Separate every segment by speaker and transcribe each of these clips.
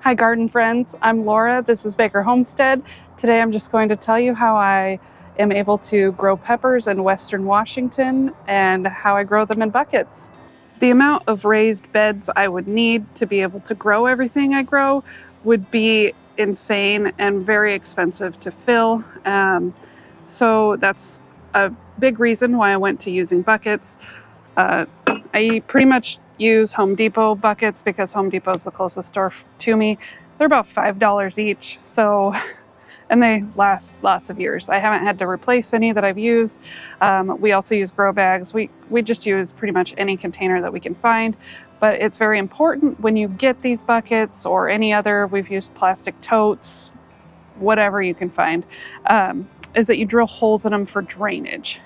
Speaker 1: Hi garden friends, I'm Laura, this is Baker Homestead. Today I'm just going to tell you how I am able to grow peppers in Western Washington and how I grow them in buckets. The amount of raised beds I would need to be able to grow everything I grow would be insane and very expensive to fill. So that's a big reason why I went to using buckets. I pretty much use Home Depot buckets because Home Depot is the closest store to me. They're about $5 each, and they last lots of years. I haven't had to replace any that I've used. We also use grow bags. We just use pretty much any container that we can find, but it's very important when you get these buckets or any other, we've used plastic totes, whatever you can find, is that you drill holes in them for drainage.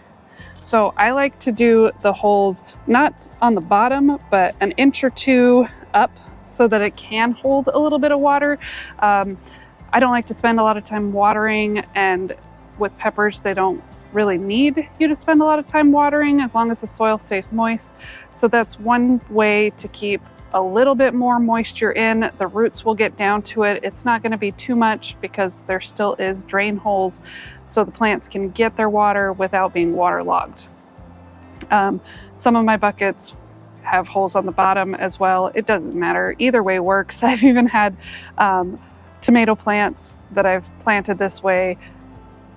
Speaker 1: So I like to do the holes not on the bottom, but an inch or two up so that it can hold a little bit of water. I don't like to spend a lot of time watering, and with peppers, they don't really need you to spend a lot of time watering as long as the soil stays moist. So that's one way to keep a little bit more moisture in. The roots will get down to it. It's not going to be too much because there still is drain holes so the plants can get their water without being waterlogged. Some of my buckets have holes on the bottom as well. It doesn't matter. Either way works. I've even had tomato plants that I've planted this way.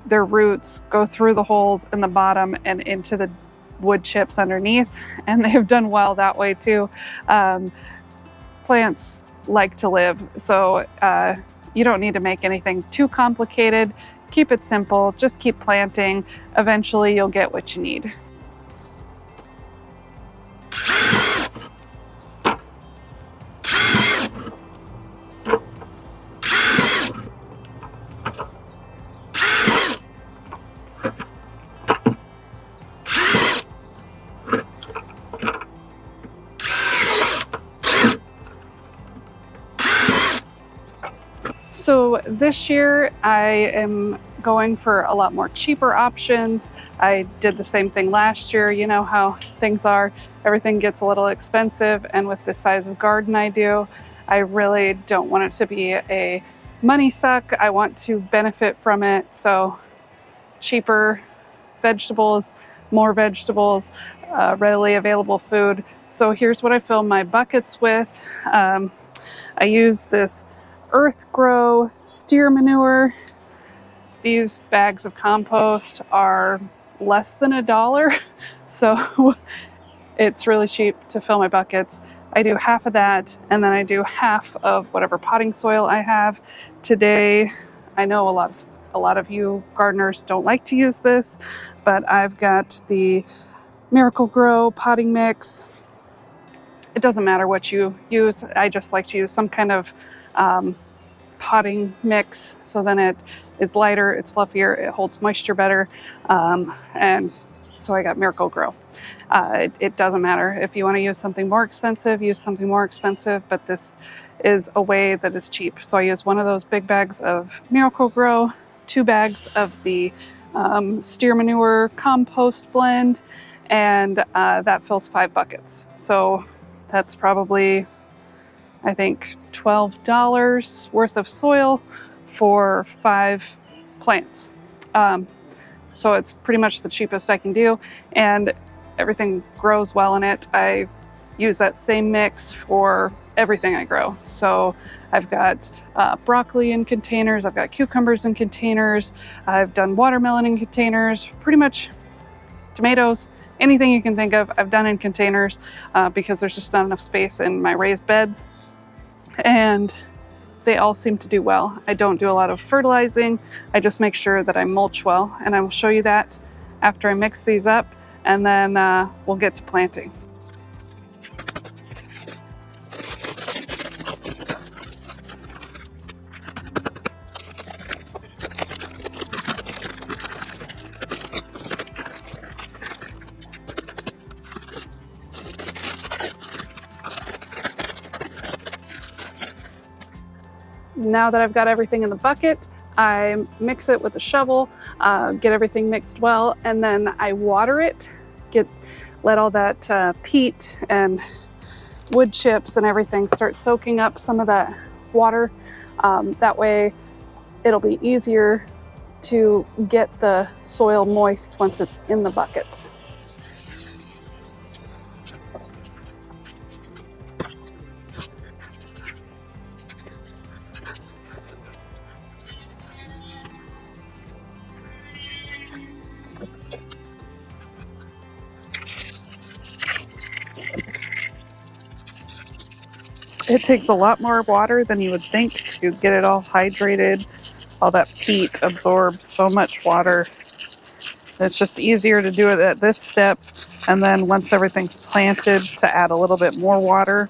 Speaker 1: Their roots go through the holes in the bottom and into the wood chips underneath, and they've done well that way too. Plants like to live, so you don't need to make anything too complicated. Keep it simple, just keep planting. Eventually you'll get what you need. So this year I am going for a lot more cheaper options. I did the same thing last year. You know how things are. Everything gets a little expensive, and with the size of garden I do, I really don't want it to be a money suck. I want to benefit from it. So cheaper vegetables, more vegetables, readily available food. So here's what I fill my buckets with. I use this Earth Grow steer manure. These bags of compost are less than $1, so it's really cheap to fill my buckets. I do half of that, and then I do half of whatever potting soil I have. Today, I know a lot of you gardeners don't like to use this, but I've got the Miracle-Gro potting mix. It doesn't matter what you use. I just like to use some kind of potting mix, so then it is lighter, it's fluffier, it holds moisture better, and so I got Miracle-Gro. It doesn't matter if you want to use something more expensive, use something more expensive, but this is a way that is cheap. So I use one of those big bags of Miracle-Gro, 2 bags of the steer manure compost blend, and that fills 5 buckets. So that's probably, I think, $12 worth of soil for 5 plants. So it's pretty much the cheapest I can do, and everything grows well in it. I use that same mix for everything I grow. So I've got broccoli in containers, I've got cucumbers in containers, I've done watermelon in containers, pretty much tomatoes, anything you can think of, I've done in containers because there's just not enough space in my raised beds. And they all seem to do well. I don't do a lot of fertilizing. I just make sure that I mulch well, and I will show you that after I mix these up, and then we'll get to planting. Now that I've got everything in the bucket, I mix it with a shovel, get everything mixed well, and then I water it, let all that peat and wood chips and everything start soaking up some of that water. That way it'll be easier to get the soil moist once it's in the buckets. It takes a lot more water than you would think to get it all hydrated. All that peat absorbs so much water. It's just easier to do it at this step, and then once everything's planted, to add a little bit more water.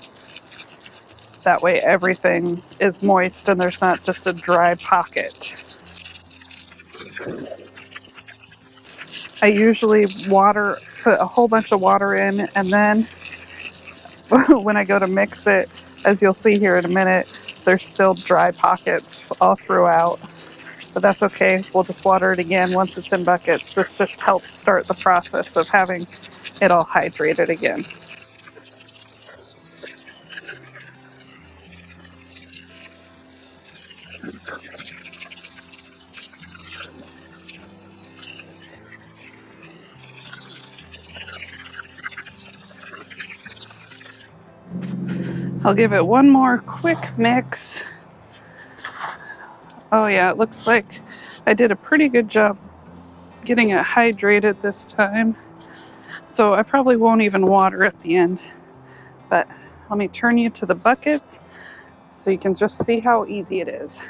Speaker 1: That way everything is moist and there's not just a dry pocket. I usually put a whole bunch of water in, and then when I go to mix it, as you'll see here in a minute, there's still dry pockets all throughout. But that's okay, we'll just water it again once it's in buckets. This just helps start the process of having it all hydrated again. I'll give it one more quick mix. Oh yeah, it looks like I did a pretty good job getting it hydrated this time. So I probably won't even water at the end. But let me turn you to the buckets so you can just see how easy it is.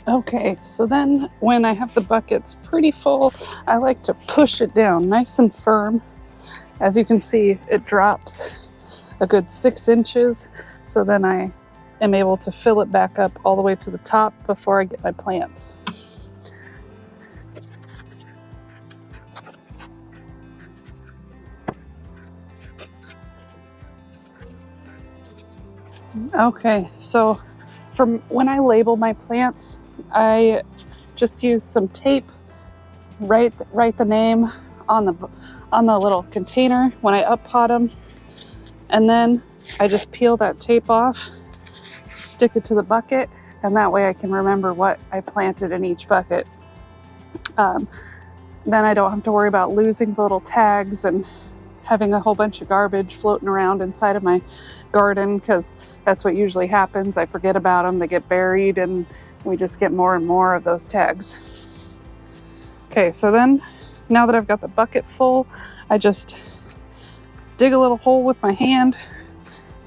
Speaker 1: Okay, so then when I have the buckets pretty full, I like to push it down nice and firm. As you can see, it drops a good 6 inches, so then I am able to fill it back up all the way to the top before I get my plants. Okay, so from when I label my plants, I just use some tape, write the name on the little container when I up pot them, and then I just peel that tape off, stick it to the bucket, and that way I can remember what I planted in each bucket. Then I don't have to worry about losing the little tags and having a whole bunch of garbage floating around inside of my garden, because that's what usually happens. I forget about them, they get buried, and we just get more and more of those tags. Okay, so then now that I've got the bucket full, I just dig a little hole with my hand.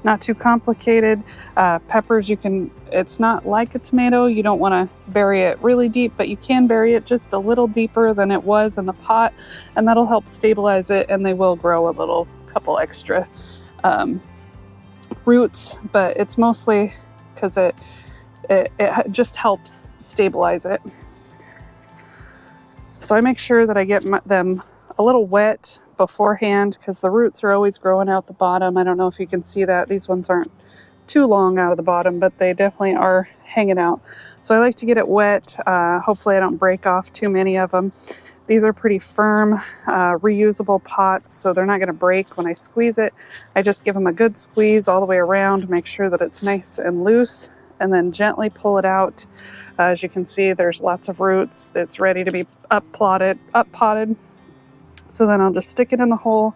Speaker 1: Not too complicated. Peppers, it's not like a tomato. You don't want to bury it really deep, but you can bury it just a little deeper than it was in the pot, and that'll help stabilize it, and they will grow a couple extra roots, but it's mostly because it just helps stabilize it. So I make sure that I get them a little wet beforehand, because the roots are always growing out the bottom. I don't know if you can see that. These ones aren't too long out of the bottom, but they definitely are hanging out. So I like to get it wet. Hopefully I don't break off too many of them. These are pretty firm, reusable pots, so they're not going to break when I squeeze it. I just give them a good squeeze all the way around, make sure that it's nice and loose, and then gently pull it out. As you can see, there's lots of roots. It's ready to be up potted. So then I'll just stick it in the hole.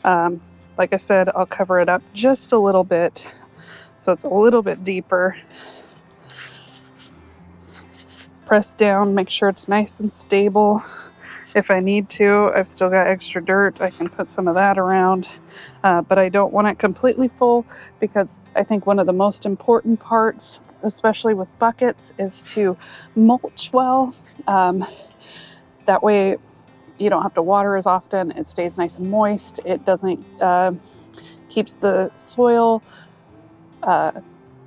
Speaker 1: Like I said, I'll cover it up just a little bit, so it's a little bit deeper. Press down, make sure it's nice and stable. If I need to, I've still got extra dirt, I can put some of that around, but I don't want it completely full, because I think one of the most important parts, especially with buckets, is to mulch well. That way you don't have to water as often. It stays nice and moist. It doesn't keeps the soil,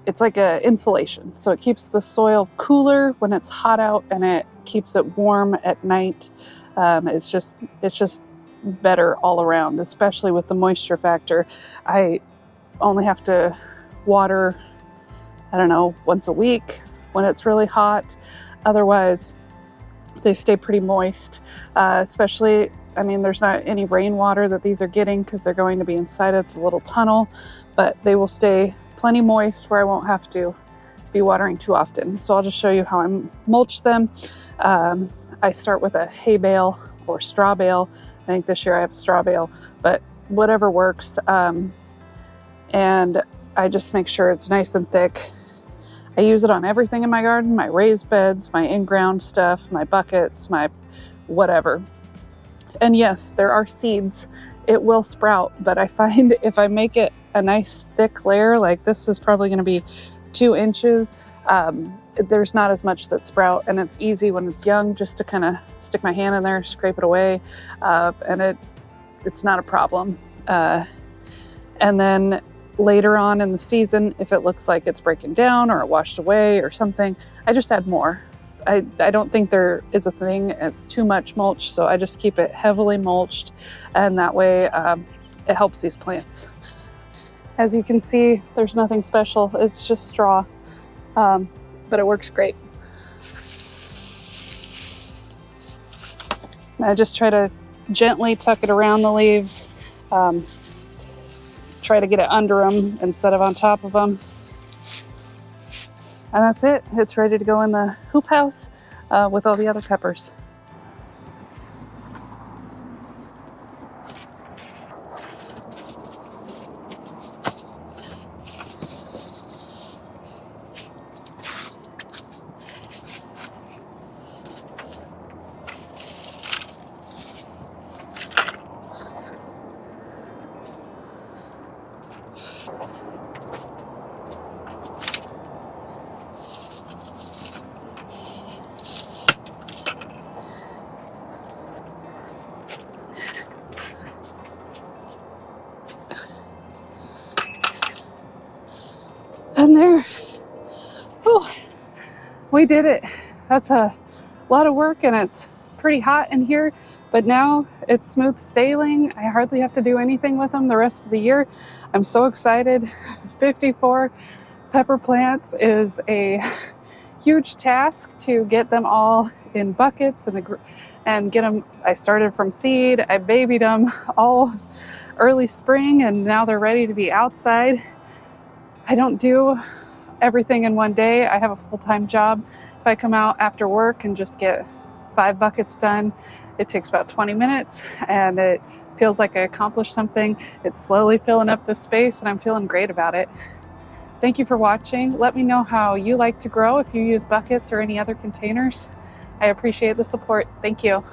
Speaker 1: it's like a insulation, so it keeps the soil cooler when it's hot out, and it keeps it warm at night. It's just better all around, especially with the moisture factor. I only have to water, I don't know, once a week, when it's really hot. Otherwise, they stay pretty moist, especially, I mean, there's not any rainwater that these are getting because they're going to be inside of the little tunnel, but they will stay plenty moist where I won't have to be watering too often. So I'll just show you how I mulch them. I start with a hay bale or straw bale. I think this year I have a straw bale, but whatever works. And I just make sure it's nice and thick. I use it on everything in my garden, my raised beds, my in-ground stuff, my buckets, my whatever. And yes, there are seeds. It will sprout, but I find if I make it a nice thick layer, like this is probably going to be 2 inches, there's not as much that sprout, and it's easy when it's young just to kind of stick my hand in there, scrape it away, and it's not a problem. And then later on in the season, if it looks like it's breaking down or it washed away or something, I just add more. I don't think there is a thing as too much mulch, so I just keep it heavily mulched, and that way it helps these plants. As you can see, there's nothing special. It's just straw, but it works great. And I just try to gently tuck it around the leaves. Try to get it under them instead of on top of them. And that's it. It's ready to go in the hoop house with all the other peppers. And there, oh, we did it. That's a lot of work, and it's pretty hot in here, but now it's smooth sailing. I hardly have to do anything with them the rest of the year. I'm so excited. 54 pepper plants is a huge task to get them all in buckets and get them. I started from seed. I babied them all early spring, and now they're ready to be outside. I don't do everything in one day. I have a full-time job. If I come out after work and just get 5 buckets done, it takes about 20 minutes, and it feels like I accomplished something. It's slowly filling up the space, and I'm feeling great about it. Thank you for watching. Let me know how you like to grow if you use buckets or any other containers. I appreciate the support. Thank you.